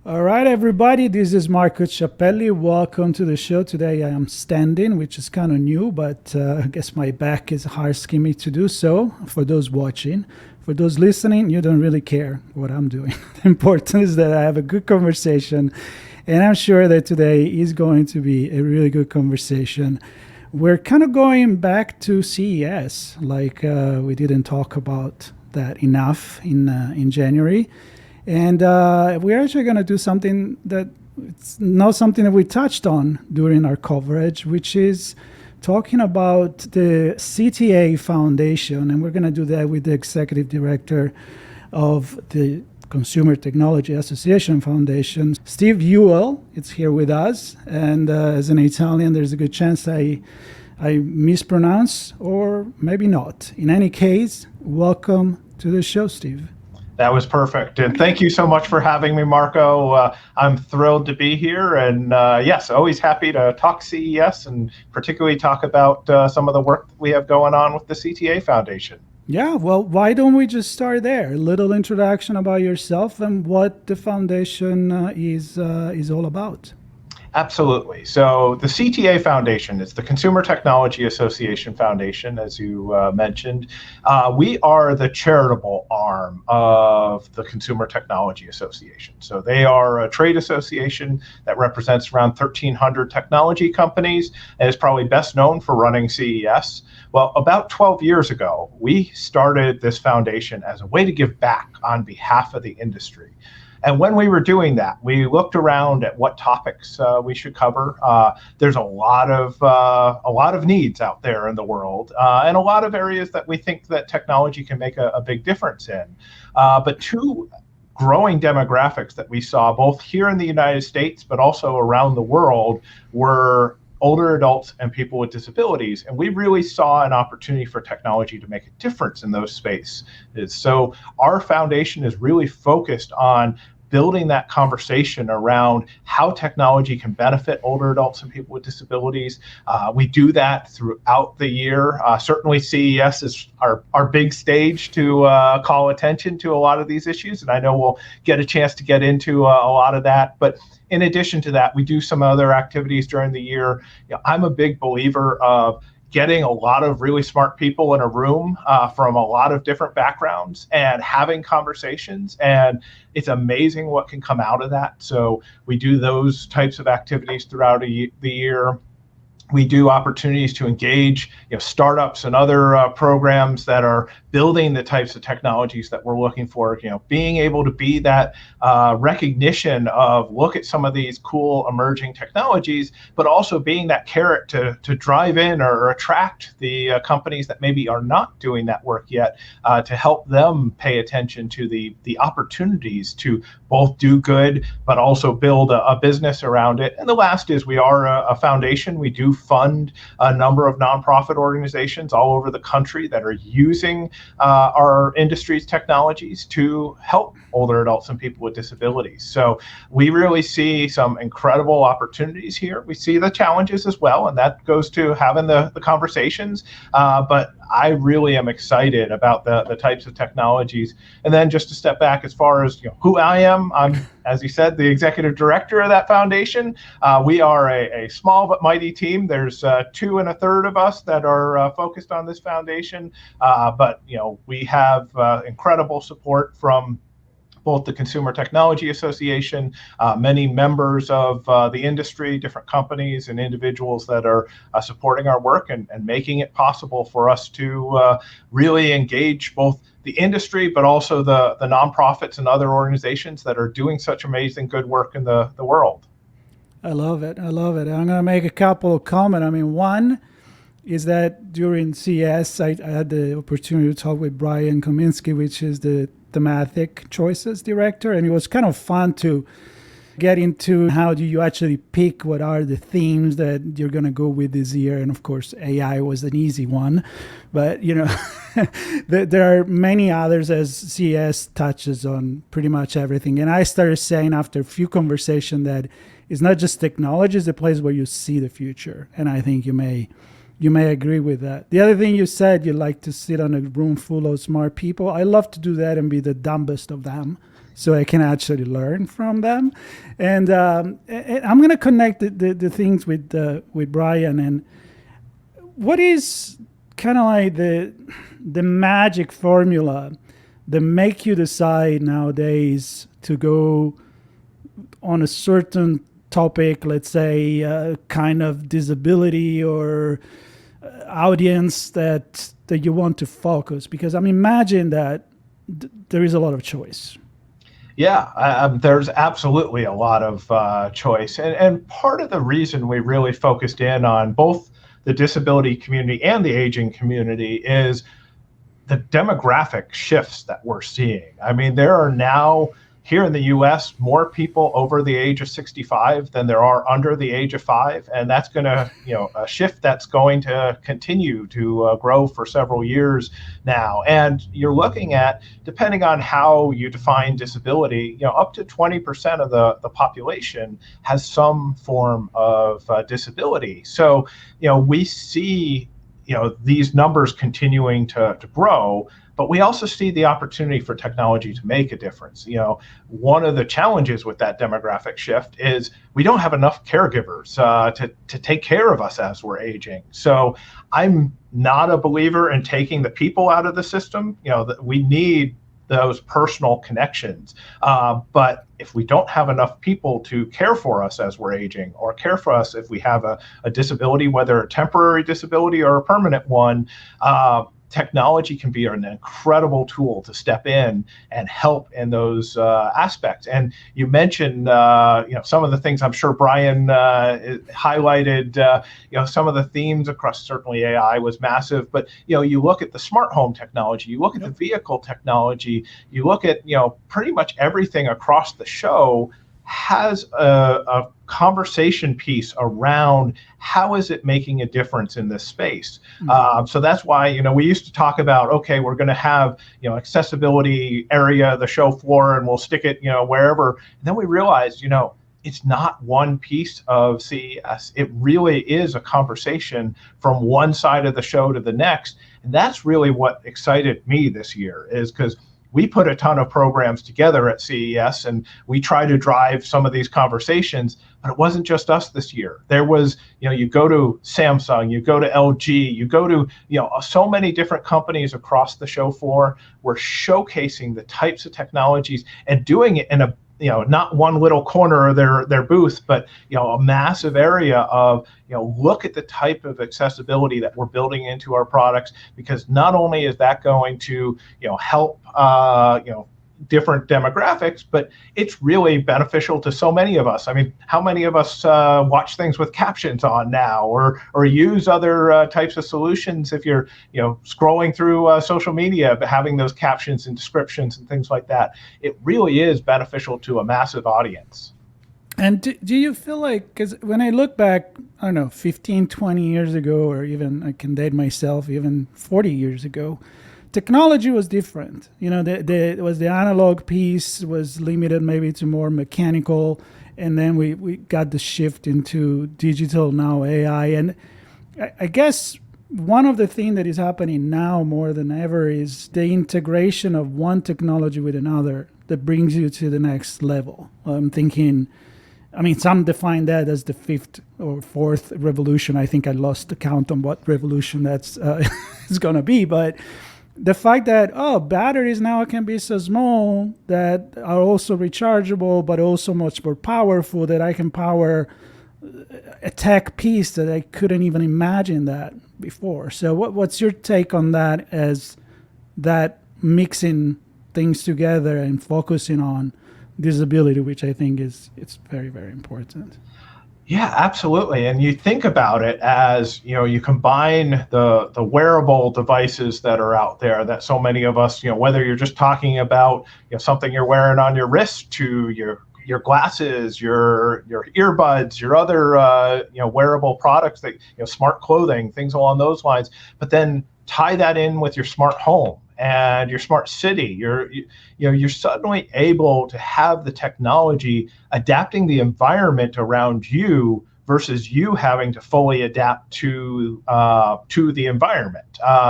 All right, everybody, this is Marco Ciappelli. Welcome to the show. Today I am standing, which is kind of new, but I guess my back is asking me to do so for those watching. For those listening, you don't really care what I'm doing. The important is that I have a good conversation, and I'm sure that today is going to be a really good conversation. We're kind of going back to CES, like we didn't talk about that enough in January. And we're actually going to do something that it's not something that we touched on during our coverage, which is talking about the CTA Foundation. And we're going to do that with the executive director of the Consumer Technology Association Foundation, Steve Ewell. It's here with us. And as an Italian, there's a good chance I mispronounce or maybe not. In any case, welcome to the show, Steve. That was perfect. And thank you so much for having me, Marco. I'm thrilled to be here. And yes, always happy to talk CES and particularly talk about some of the work that we have going on with the CTA Foundation. Yeah, well, why don't we just start there? A little introduction about yourself and what the foundation is all about. Absolutely. So the CTA Foundation is the Consumer Technology Association Foundation, as you mentioned. We are the charitable arm of the Consumer Technology Association. So they are a trade association that represents around 1,300 technology companies and is probably best known for running CES. Well, about 12 years ago, we started this foundation as a way to give back on behalf of the industry. And when we were doing that, we looked around at what topics we should cover. There's a lot of needs out there in the world, and a lot of areas that we think that technology can make a big difference in. But two growing demographics that we saw both here in the United States, but also around the world, were older adults and people with disabilities. And we really saw an opportunity for technology to make a difference in those spaces. So our foundation is really focused on building that conversation around how technology can benefit older adults and people with disabilities. We do that throughout the year. Certainly CES is our big stage to call attention to a lot of these issues. And I know we'll get a chance to get into a lot of that. But in addition to that, we do some other activities during the year. I'm a big believer of getting a lot of really smart people in a room from a lot of different backgrounds and having conversations. And it's amazing what can come out of that. So we do those types of activities throughout the year. We do opportunities to engage startups and other programs that are building the types of technologies that we're looking for. Being able to be that recognition of look at some of these cool emerging technologies, but also being that carrot to drive in or attract the companies that maybe are not doing that work yet, to help them pay attention to the opportunities to both do good, but also build a business around it. And the last is we are a foundation. We do fund a number of nonprofit organizations all over the country that are using our industry's technologies to help older adults and people with disabilities. So we really see some incredible opportunities here. We see the challenges as well, and that goes to having the conversations. But I really am excited about the types of technologies. And then just to step back, as far as who I am, I'm, as you said, the executive director of that foundation. We are a small but mighty team. There's 2 1/3 of us that are focused on this foundation. But we have incredible support from both the Consumer Technology Association, many members of the industry, different companies and individuals that are supporting our work and making it possible for us to really engage both the industry, but also the nonprofits and other organizations that are doing such amazing good work in the world. I love it. I love it. I'm going to make a couple of comments. I mean, one is that during CES, I had the opportunity to talk with Brian Kominski, which is the thematic choices director, and it was kind of fun to get into how do you actually pick what are the themes that you're going to go with this year. And of course, AI was an easy one, but there are many others, as CES touches on pretty much everything. And I started saying after a few conversations that it's not just technology, it's a place where you see the future. And I think you may agree with that. The other thing you said, you like to sit on a room full of smart people. I love to do that and be the dumbest of them. so I can actually learn from them. And I'm going to connect the things with Brian. And what is kind of like the magic formula that make you decide nowadays to go on a certain topic, let's say kind of disability or audience that you want to focus? Because imagine that there is a lot of choice. Yeah, there's absolutely a lot of choice. And part of the reason we really focused in on both the disability community and the aging community is the demographic shifts that we're seeing. I mean, there are now here in the US more people over the age of 65 than there are under the age of 5, and that's going to, a shift that's going to continue to grow for several years now. And you're looking at, depending on how you define disability, up to 20% of the population has some form of disability. So, we see these numbers continuing to grow, but we also see the opportunity for technology to make a difference. One of the challenges with that demographic shift is we don't have enough caregivers to take care of us as we're aging. So I'm not a believer in taking the people out of the system. That we need those personal connections. But if we don't have enough people to care for us as we're aging, or care for us if we have a disability, whether a temporary disability or a permanent one, technology can be an incredible tool to step in and help in those aspects. And you mentioned, some of the things I'm sure Brian highlighted, some of the themes across, certainly AI was massive, but, you look at the smart home technology, you look at the vehicle technology, you look at, pretty much everything across the show has a conversation piece around how is it making a difference in this space. So that's why, we used to talk about, okay, we're going to have, accessibility area, the show floor, and we'll stick it, wherever. And then we realized, it's not one piece of CES. It really is a conversation from one side of the show to the next. And that's really what excited me this year, is because we put a ton of programs together at CES, and we try to drive some of these conversations, but it wasn't just us this year. There was, you go to Samsung, you go to LG, you go to, so many different companies across the show floor. We're showcasing the types of technologies and doing it in a, not one little corner of their booth, but, a massive area of, look at the type of accessibility that we're building into our products, because not only is that going to, help, different demographics, but it's really beneficial to so many of us. I mean, how many of us watch things with captions on now, or use other types of solutions if you're, scrolling through social media, but having those captions and descriptions and things like that? It really is beneficial to a massive audience. And do you feel like, because when I look back, I don't know, 15, 20 years ago, or even I can date myself, even 40 years ago, technology was different. It was the analog piece was limited maybe to more mechanical, and then we got the shift into digital, now AI. And I guess one of the things that is happening now more than ever is the integration of one technology with another that brings you to the next level. I'm thinking, some define that as the fifth or fourth revolution. I think I lost the count on what revolution that's is going to be, but the fact that, batteries now can be so small that are also rechargeable, but also much more powerful, that I can power a tech piece that I couldn't even imagine that before. So what's your take on that, as that mixing things together and focusing on disability, which I think it's very, very important? Yeah, absolutely. And you think about it as, you combine the wearable devices that are out there that so many of us, whether you're just talking about, something you're wearing on your wrist, to your glasses, your earbuds, your other, wearable products, that, smart clothing, things along those lines, but then tie that in with your smart home and your smart city. You're suddenly able to have the technology adapting the environment around you versus you having to fully adapt to the environment.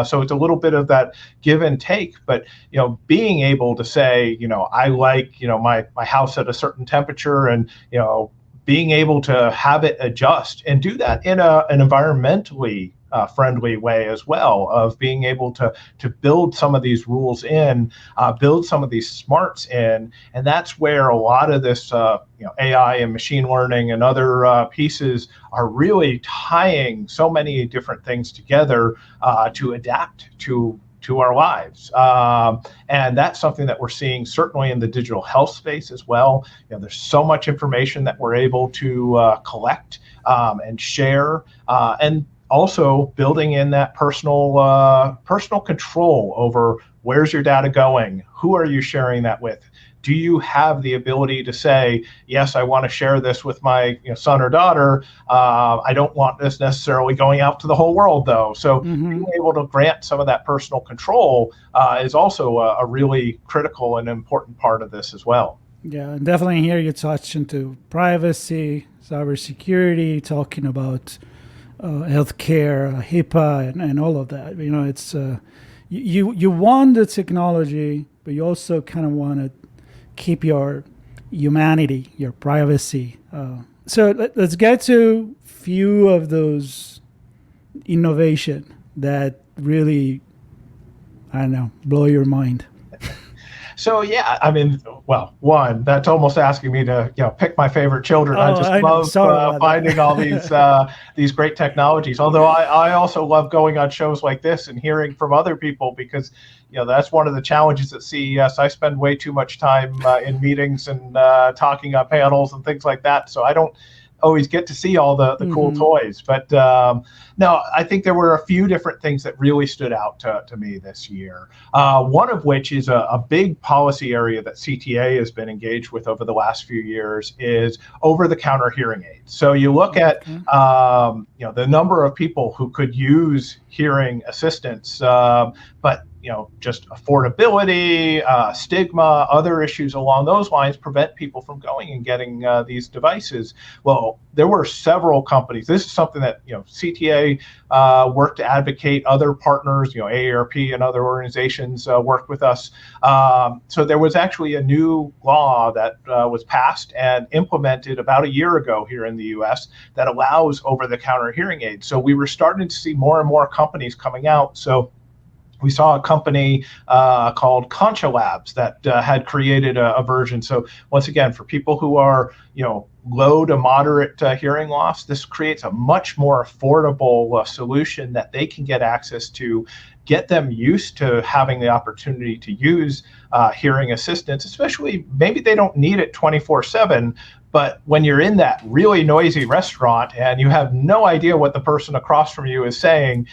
So it's a little bit of that give and take, but being able to say, I like my house at a certain temperature, and being able to have it adjust and do that in an environmentally friendly way as well, of being able to build some of these rules in, build some of these smarts in. And that's where a lot of this AI and machine learning and other pieces are really tying so many different things together to adapt to our lives. And that's something that we're seeing certainly in the digital health space as well. There's so much information that we're able to collect and share, and also building in that personal control over where's your data going, who are you sharing that with. Do you have the ability to say, yes, I want to share this with my son or daughter. I don't want this necessarily going out to the whole world, though. So being able to grant some of that personal control is also a really critical and important part of this as well. Yeah, and definitely here you touch into privacy, cybersecurity, talking about healthcare, HIPAA, and all of that. It's you want the technology, but you also kind of want to keep your humanity, your privacy. So let's get to few of those innovation that really, I don't know, blow your mind. So yeah, I mean, well, one, that's almost asking me to pick my favorite children. I just love finding all these great technologies. Although I also love going on shows like this and hearing from other people, because that's one of the challenges at CES. I spend way too much time in meetings and talking on panels and things like that. So I don't always get to see all the cool toys. But no, I think there were a few different things that really stood out to me this year. One of which is a big policy area that CTA has been engaged with over the last few years is over-the-counter hearing aids. So you look at the number of people who could use hearing assistance, but just affordability, stigma, other issues along those lines prevent people from going and getting these devices. Well, there were several companies. This is something that CTA worked to advocate. Other partners, AARP and other organizations worked with us. So there was actually a new law that was passed and implemented about a year ago here in the U.S. that allows over-the-counter hearing aids. So we were starting to see more and more companies coming out. So we saw a company called Concha Labs that had created a version. So once again, for people who are, low to moderate hearing loss, this creates a much more affordable solution that they can get access to, get them used to having the opportunity to use hearing assistance, especially maybe they don't need it 24/7. But when you're in that really noisy restaurant and you have no idea what the person across from you is saying,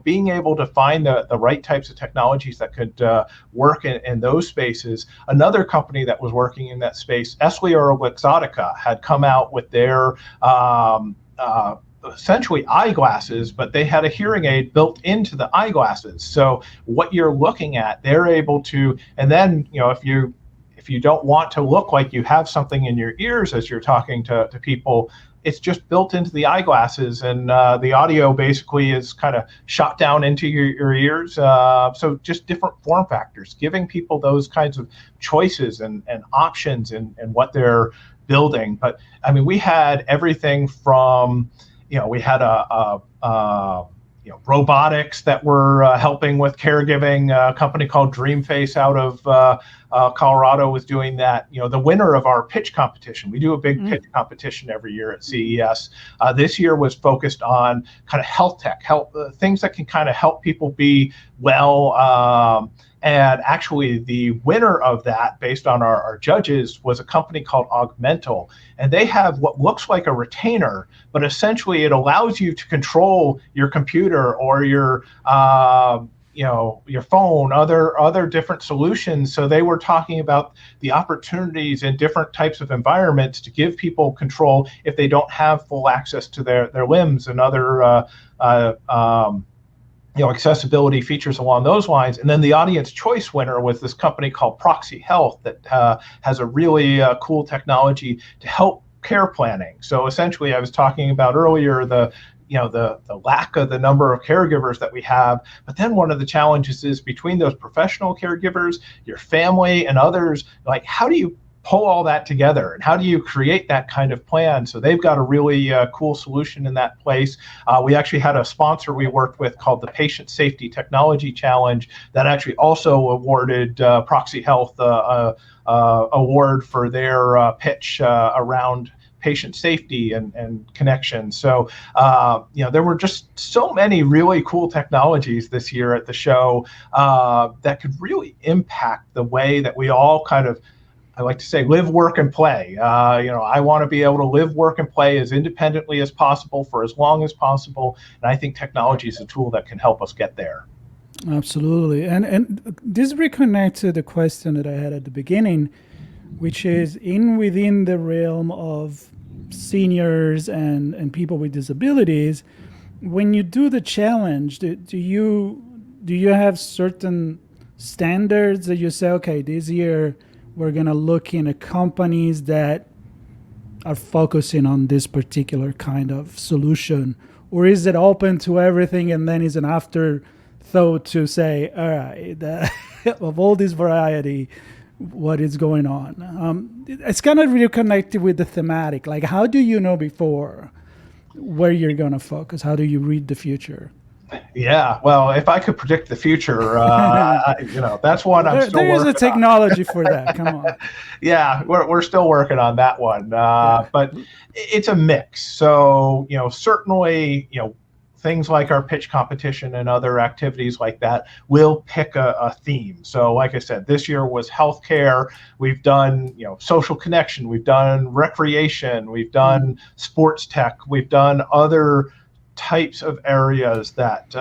being able to find the right types of technologies that could work in those spaces. Another company that was working in that space, Esli or Luxottica, had come out with their essentially eyeglasses, but they had a hearing aid built into the eyeglasses. So what you're looking at, they're able to, and then, if you don't want to look like you have something in your ears as you're talking to people, it's just built into the eyeglasses, and the audio basically is kind of shot down into your ears. So just different form factors, giving people those kinds of choices and options in what they're building. But I mean, we had everything from, we had robotics that were helping with caregiving. A company called Dreamface out of Colorado was doing that. The winner of our pitch competition, we do a big pitch competition every year at CES. This year was focused on kind of health tech, things that can kind of help people be well. And actually, the winner of that, based on our judges, was a company called Augmental. And they have what looks like a retainer, but essentially it allows you to control your computer or your phone, other different solutions. So they were talking about the opportunities in different types of environments to give people control if they don't have full access to their limbs and other accessibility features along those lines. And then the audience choice winner was this company called Proxy Health that has a really cool technology to help care planning. So essentially, I was talking about earlier the lack of the number of caregivers that we have. But then one of the challenges is between those professional caregivers, your family, and others, like how do you pull all that together and how do you create that kind of plan? So they've got a really cool solution in that place. We actually had a sponsor we worked with called the Patient Safety Technology Challenge that actually also awarded Proxy Health award for their pitch around patient safety and connection. So, there were just so many really cool technologies this year at the show that could really impact the way that we all kind of, I like to say, live, work, and play. I want to be able to live, work, and play as independently as possible for as long as possible. And I think technology is a tool that can help us get there. Absolutely. And this reconnects to the question that I had at the beginning, which is within the realm of seniors and people with disabilities. When you do the challenge, do you have certain standards that you say, okay, this year we're going to look into companies that are focusing on this particular kind of solution? Or is it open to everything and then is an afterthought to say, all right, of all this variety, what is going on? It's kind of really connected with the thematic. Like, how do you know before where you're going to focus? How do you read the future? Yeah, well, if I could predict the future, that's one I'm still working on. There is a technology for that. Come on. Yeah, we're still working on that one, but it's a mix. So, certainly, things like our pitch competition and other activities like that will pick a theme. So like I said, this year was healthcare. We've done, social connection. We've done recreation. We've done sports tech. We've done other types of areas that,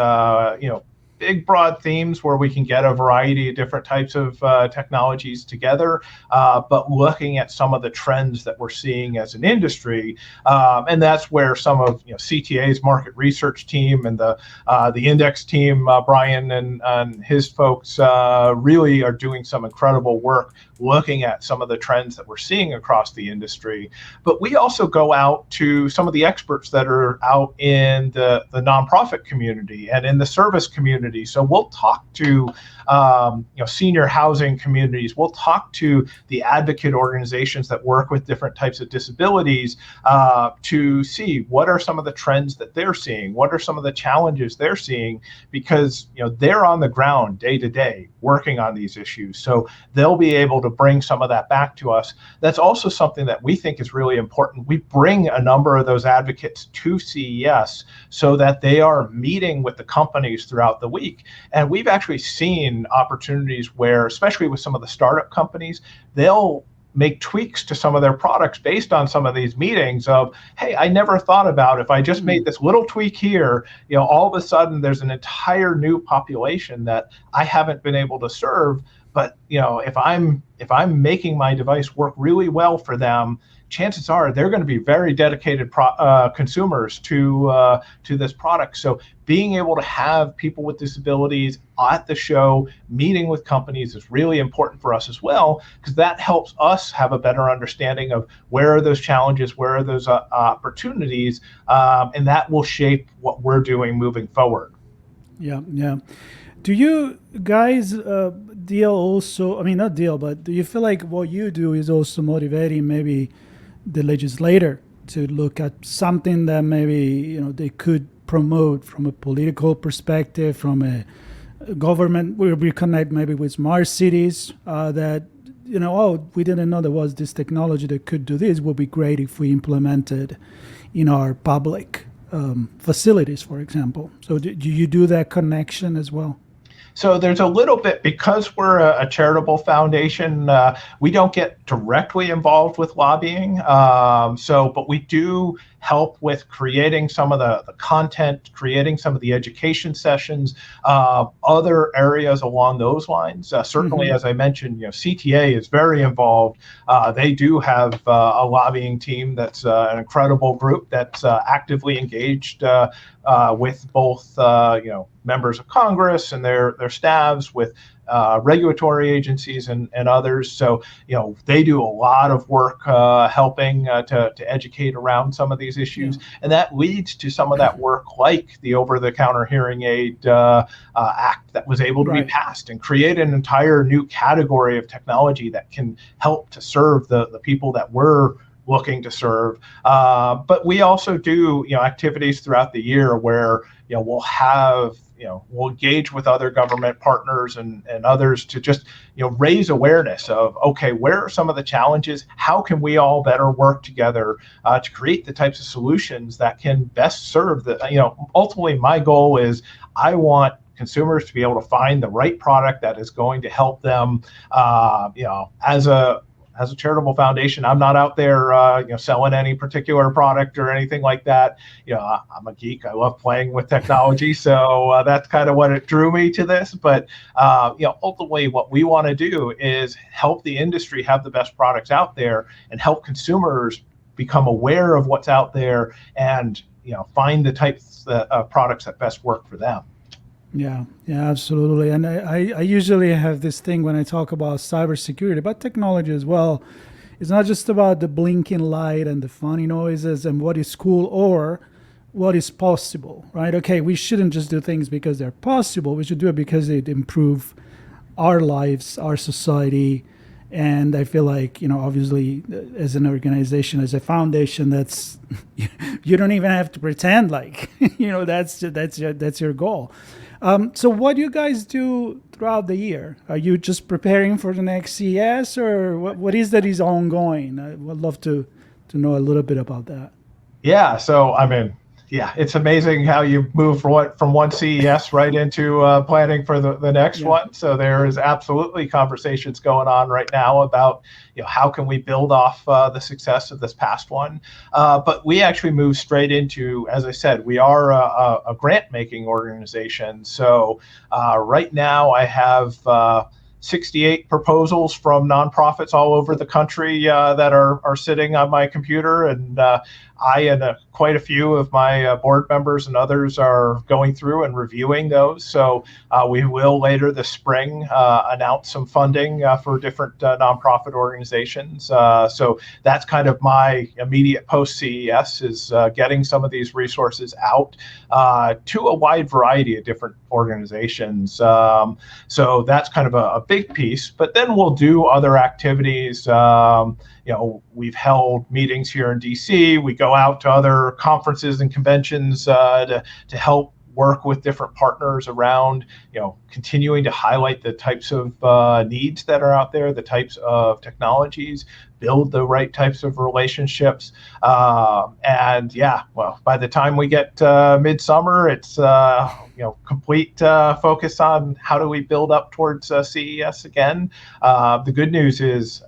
big broad themes where we can get a variety of different types of technologies together, but looking at some of the trends that we're seeing as an industry. And that's where some of CTA's market research team and the index team, Brian and his folks really are doing some incredible work looking at some of the trends that we're seeing across the industry. But we also go out to some of the experts that are out in the nonprofit community and in the service community. So we'll talk to senior housing communities. We'll talk to the advocate organizations that work with different types of disabilities to see what are some of the trends that they're seeing, what are some of the challenges they're seeing, because they're on the ground day to day working on these issues. So they'll be able to bring some of that back to us. That's also something that we think is really important. We bring a number of those advocates to CES so that they are meeting with the companies throughout the week. And we've actually seen opportunities where, especially with some of the startup companies, they'll make tweaks to some of their products based on some of these meetings of, hey, I never thought about if I just made this little tweak here, all of a sudden there's an entire new population that I haven't been able to serve. But if I'm making my device work really well for them, chances are they're going to be very dedicated consumers to this product. So being able to have people with disabilities at the show, meeting with companies is really important for us as well, because that helps us have a better understanding of where are those challenges, where are those opportunities, and that will shape what we're doing moving forward. Yeah. Do you guys deal also, not deal, but do you feel like what you do is also motivating maybe the legislator to look at something that maybe they could promote from a political perspective, from a government? We reconnect maybe with smart cities that we didn't know there was this technology that could do this. Would be great if we implemented in our public facilities, for example. So do you do that connection as well? So there's a little bit, because we're a charitable foundation, we don't get directly involved with lobbying. But we do help with creating some of the content, creating some of the education sessions, other areas along those lines. Certainly, as I mentioned, CTA is very involved. They do have a lobbying team that's an incredible group that's actively engaged with both members of Congress and their staffs, with regulatory agencies and others. So, they do a lot of work helping to educate around some of these issues. Yeah. And that leads to some of that work, like the over-the-counter hearing aid act that was able to be passed and create an entire new category of technology that can help to serve the people that we're looking to serve. But we also do, activities throughout the year where, we'll have, we'll engage with other government partners and others to just, raise awareness of, okay, where are some of the challenges? How can we all better work together to create the types of solutions that can best serve ultimately my goal is I want consumers to be able to find the right product that is going to help them, as a charitable foundation. I'm not out there, selling any particular product or anything like that. I'm a geek. I love playing with technology, so that's kind of what it drew me to this. But ultimately, what we want to do is help the industry have the best products out there and help consumers become aware of what's out there and find the types of products that best work for them. Yeah, absolutely. And I usually have this thing when I talk about cybersecurity, but technology as well. It's not just about the blinking light and the funny noises and what is cool or what is possible, right? Okay, we shouldn't just do things because they're possible. We should do it because they improve our lives, our society. And I feel like, obviously, as an organization, as a foundation, that's you don't even have to pretend like, that's your goal. So what do you guys do throughout the year? Are you just preparing for the next CES, or what is that is ongoing? I would love to know a little bit about that. Yeah, so it's amazing how you move from one CES right into planning for the next one. So there is absolutely conversations going on right now about how can we build off the success of this past one. But we actually move straight into, as I said, we are a grant making organization. So right now I have 68 proposals from nonprofits all over the country that are sitting on my computer, and I and quite a few of my board members and others are going through and reviewing those. So we will later this spring announce some funding for different nonprofit organizations. So that's kind of my immediate post-CES is getting some of these resources out to a wide variety of different organizations. So that's kind of a big piece. But then we'll do other activities. We've held meetings here in DC. We go out to other conferences and conventions to help work with different partners around, continuing to highlight the types of needs that are out there, the types of technologies, build the right types of relationships. By the time we get midsummer, it's complete focus on how do we build up towards CES again. The good news is,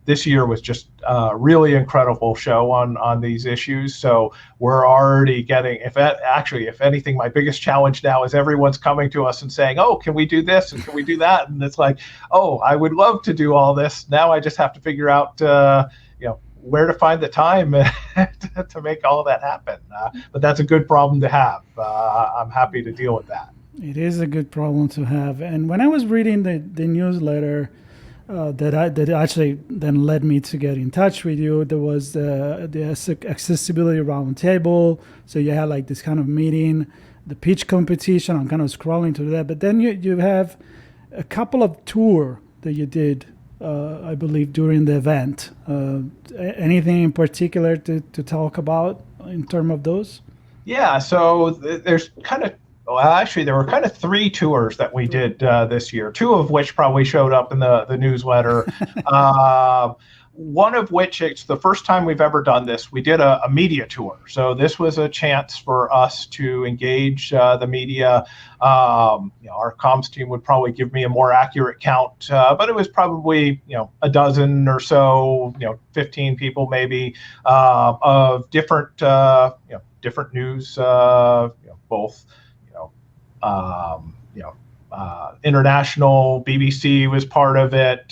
this year was just a really incredible show on these issues. So we're already getting, if anything, my biggest challenge now is everyone's coming to us and saying, oh, can we do this and can we do that? And it's like, oh, I would love to do all this. Now I just have to figure out, where to find the time to make all of that happen. But that's a good problem to have. I'm happy to deal with that. It is a good problem to have. And when I was reading the newsletter, that actually then led me to get in touch with you. There was the accessibility roundtable. So you had like this kind of meeting, the pitch competition. I'm kind of scrolling through that. But then you have a couple of tours that you did, I believe, during the event. Anything in particular to talk about in terms of those? Yeah, so there's kind of there were kind of three tours that we did this year, two of which probably showed up in the newsletter. One of which, it's the first time we've ever done this, we did a media tour. So this was a chance for us to engage the media. Our comms team would probably give me a more accurate count, but it was probably, a dozen or so, 15 people maybe, of different, different news, both international. BBC was part of it.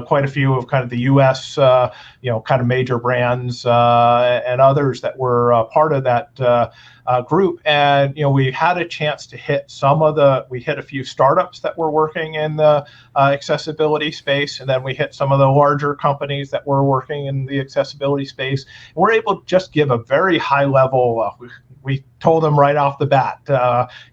Quite a few of kind of the U.S. Kind of major brands and others that were part of that group, and we had a chance to hit we hit a few startups that were working in the accessibility space, and then we hit some of the larger companies that were working in the accessibility space. We're able to just give a very high level. We told them right off the bat,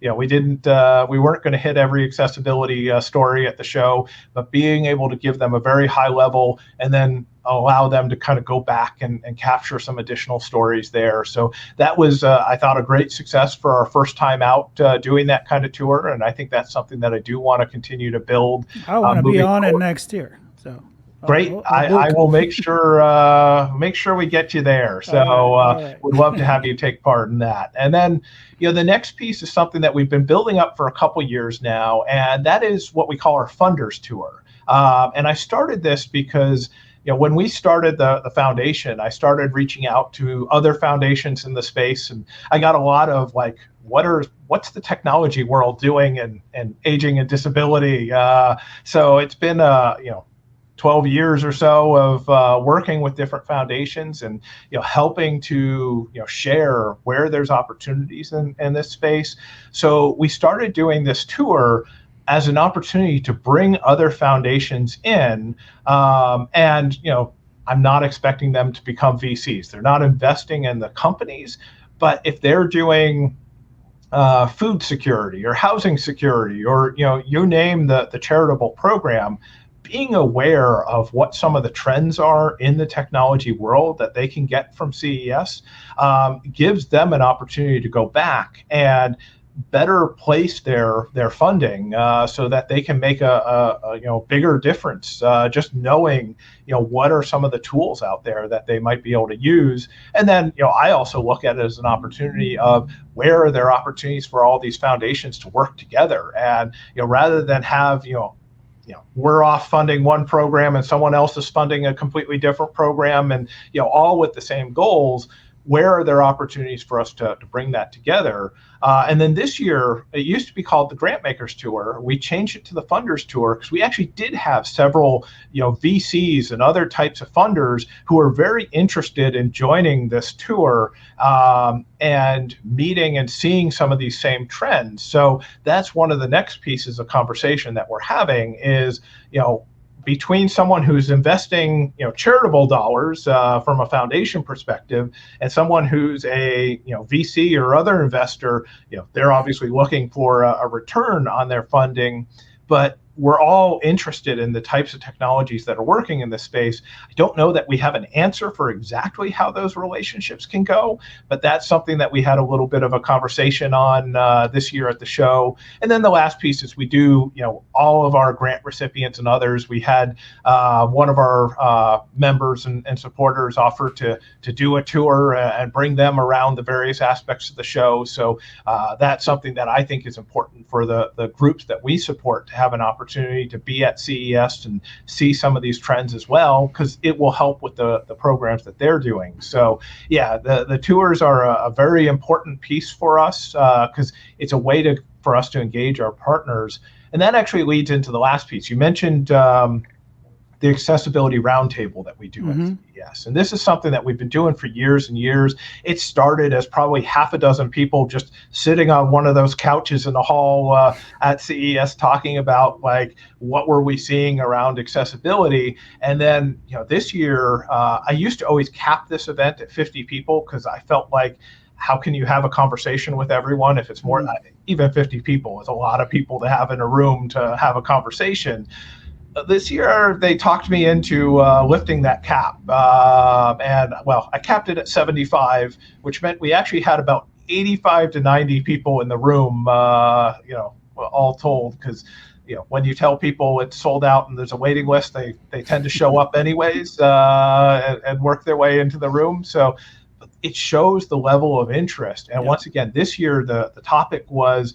we weren't going to hit every accessibility story at the show, but being able to give them a very high level and then allow them to kind of go back and capture some additional stories there. So that was, I thought, a great success for our first time out doing that kind of tour. And I think that's something that I do want to continue to build. I want to be on it next year. So. Great. I will make sure we get you there. So all right. Would love to have you take part in that. And then, the next piece is something that we've been building up for a couple years now, and that is what we call our Funders Tour. And I started this because when we started the foundation, I started reaching out to other foundations in the space, and I got a lot of like, what's the technology world doing in aging and disability? So it's been 12 years or so of working with different foundations and helping to share where there's opportunities in this space. So we started doing this tour as an opportunity to bring other foundations in, and I'm not expecting them to become VCs. They're not investing in the companies, but if they're doing food security or housing security, or you name the charitable program, being aware of what some of the trends are in the technology world that they can get from CES gives them an opportunity to go back and better place their funding so that they can make a bigger difference. Just knowing what are some of the tools out there that they might be able to use, and then I also look at it as an opportunity of where are there opportunities for all these foundations to work together, and rather than have we're off funding one program and someone else is funding a completely different program, and all with the same goals. Where are there opportunities for us to bring that together? And then this year, it used to be called the Grantmakers Tour. We changed it to the Funders Tour because we actually did have several VCs and other types of funders who are very interested in joining this tour and meeting and seeing some of these same trends. So that's one of the next pieces of conversation that we're having is, between someone who's investing, charitable dollars from a foundation perspective, and someone who's a, VC or other investor, they're obviously looking for a return on their funding, but we're all interested in the types of technologies that are working in this space. I don't know that we have an answer for exactly how those relationships can go, but that's something that we had a little bit of a conversation on this year at the show. And then the last piece is we do, all of our grant recipients and others, we had one of our members and supporters offer to do a tour and bring them around the various aspects of the show. So that's something that I think is important for the groups that we support to have an opportunity to be at CES and see some of these trends as well, because it will help with the programs that they're doing. So yeah, the tours are a very important piece for us because it's a way for us to engage our partners. And that actually leads into the last piece. You mentioned the accessibility roundtable that we do at CES. And this is something that we've been doing for years and years. It started as probably half a dozen people just sitting on one of those couches in the hall at CES talking about like, what were we seeing around accessibility? And then, this year, I used to always cap this event at 50 people because I felt like, how can you have a conversation with everyone if it's more, even 50 people is a lot of people to have in a room to have a conversation. This year, they talked me into lifting that cap. And well, I capped it at 75, which meant we actually had about 85 to 90 people in the room, all told, because when you tell people it's sold out and there's a waiting list, they tend to show up anyways and work their way into the room. So it shows the level of interest. And once again, this year, the topic was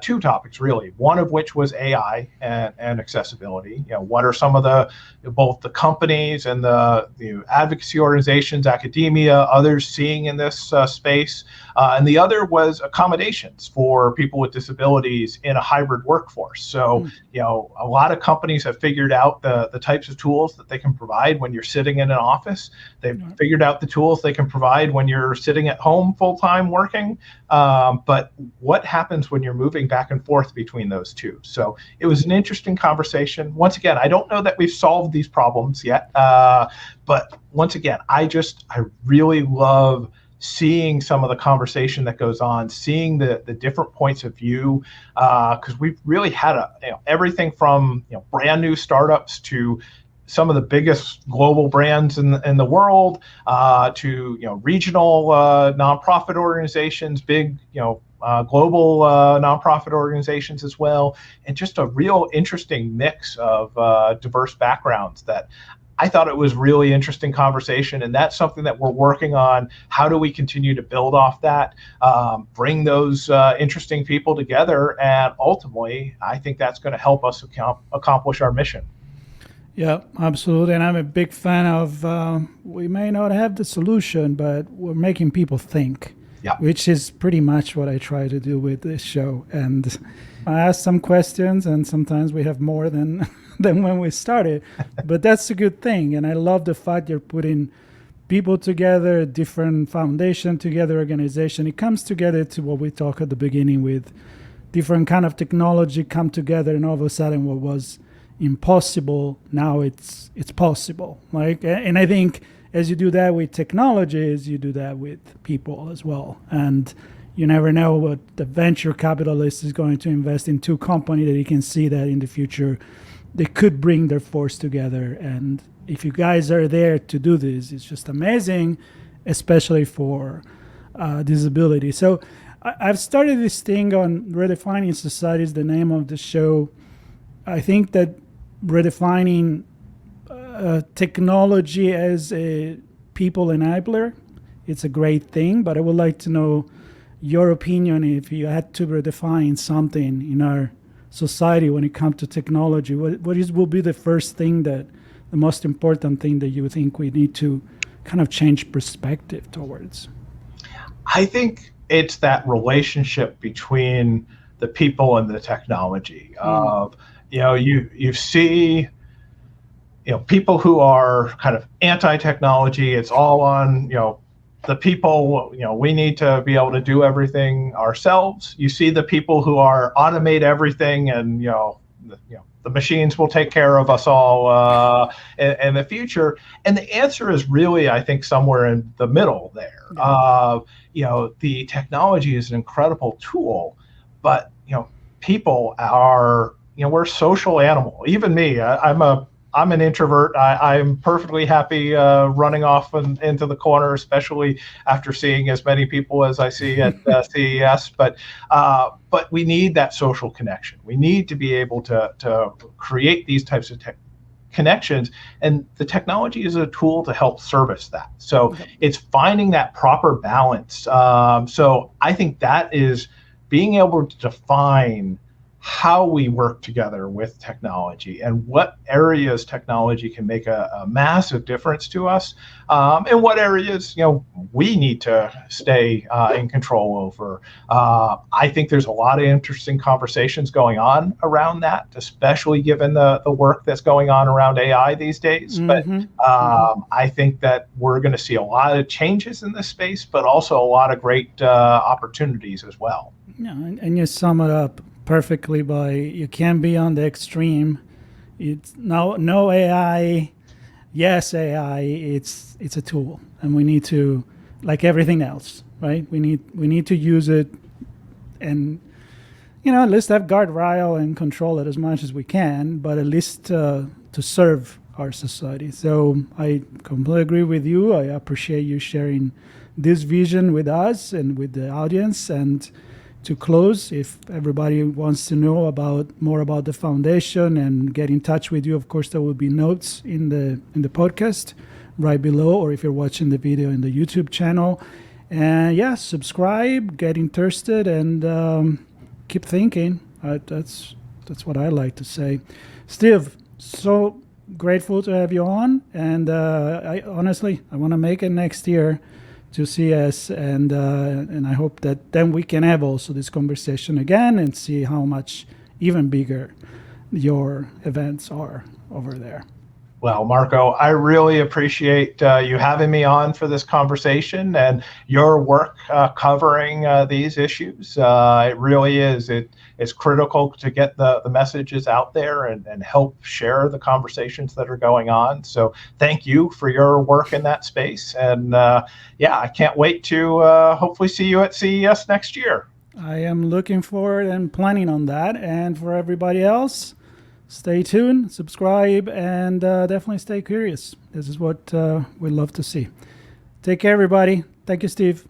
two topics, really, one of which was AI and accessibility. What are some of both the companies and the advocacy organizations, academia, others seeing in this space? And the other was accommodations for people with disabilities in a hybrid workforce. So, a lot of companies have figured out the types of tools that they can provide when you're sitting in an office. They've figured out the tools they can provide when when you're sitting at home full-time working, but what happens when you're moving back and forth between those two? So it was an interesting conversation. Once again, I don't know that we've solved these problems yet, but once again, I really love seeing some of the conversation that goes on, seeing the different points of view, because we've really had everything from brand new startups to some of the biggest global brands in the world, to regional nonprofit organizations, big global nonprofit organizations as well, and just a real interesting mix of diverse backgrounds that I thought it was really interesting conversation, and that's something that we're working on. How do we continue to build off that, bring those interesting people together, and ultimately, I think that's going to help us accomplish our mission. Yeah, absolutely. And I'm a big fan of, we may not have the solution, but we're making people think, yeah, which is pretty much what I try to do with this show. And I ask some questions, and sometimes we have more than than when we started, but that's a good thing. And I love the fact you're putting people together, different foundation together, organization. It comes together to what we talked at the beginning with different kind of technology come together, and all of a sudden what was impossible, now it's possible. Like, and I think as you do that with technologies, you do that with people as well. And you never know what the venture capitalist is going to invest in two companies that you can see that in the future they could bring their force together. And if you guys are there to do this, it's just amazing, especially for disability. So I've started this thing on Redefining Society is the name of the show. I think that redefining technology as a people enabler, it's a great thing, but I would like to know your opinion. If you had to redefine something in our society when it comes to technology, what will be the first thing, that the most important thing that you think we need to kind of change perspective towards? I think it's that relationship between the people and the technology. Of you see people who are kind of anti-technology. It's all on the people. We need to be able to do everything ourselves. You see the people who are automate everything, and the machines will take care of us all in the future. And the answer is really, I think, somewhere in the middle there. The technology is an incredible tool, but people are we're a social animal. Even me, I'm an introvert. I'm perfectly happy running off into the corner, especially after seeing as many people as I see at CES. But we need that social connection. We need to be able to create these types of connections, and the technology is a tool to help service that. So it's finding that proper balance. So I think that is being able to define how we work together with technology and what areas technology can make a massive difference to us, and what areas we need to stay in control over. I think there's a lot of interesting conversations going on around that, especially given the work that's going on around AI these days. But I think that we're going to see a lot of changes in this space, but also a lot of great opportunities as well. Yeah, and you sum it up perfectly by, you can't be on the extreme. It's no AI, yes AI. It's a tool, and we need to, like everything else, right? We need to use it, and at least have guardrail and control it as much as we can, but at least to serve our society. So I completely agree with you. I appreciate you sharing this vision with us and with the audience. And to close, if everybody wants to know more about the foundation and get in touch with you, of course, there will be notes in the podcast right below, or if you're watching the video in the YouTube channel. And subscribe, get interested, and keep thinking. That's what I like to say. Steve, so grateful to have you on, and I honestly want to make it next year to CES, and I hope that then we can have also this conversation again and see how much even bigger your events are over there. Well, Marco, I really appreciate you having me on for this conversation and your work covering these issues. It really is. It's critical to get the messages out there and help share the conversations that are going on. So thank you for your work in that space. And yeah, I can't wait to hopefully see you at CES next year. I am looking forward and planning on that. And for everybody else, stay tuned, subscribe, and definitely stay curious. This is what we love to see. Take care, everybody. Thank you, Steve.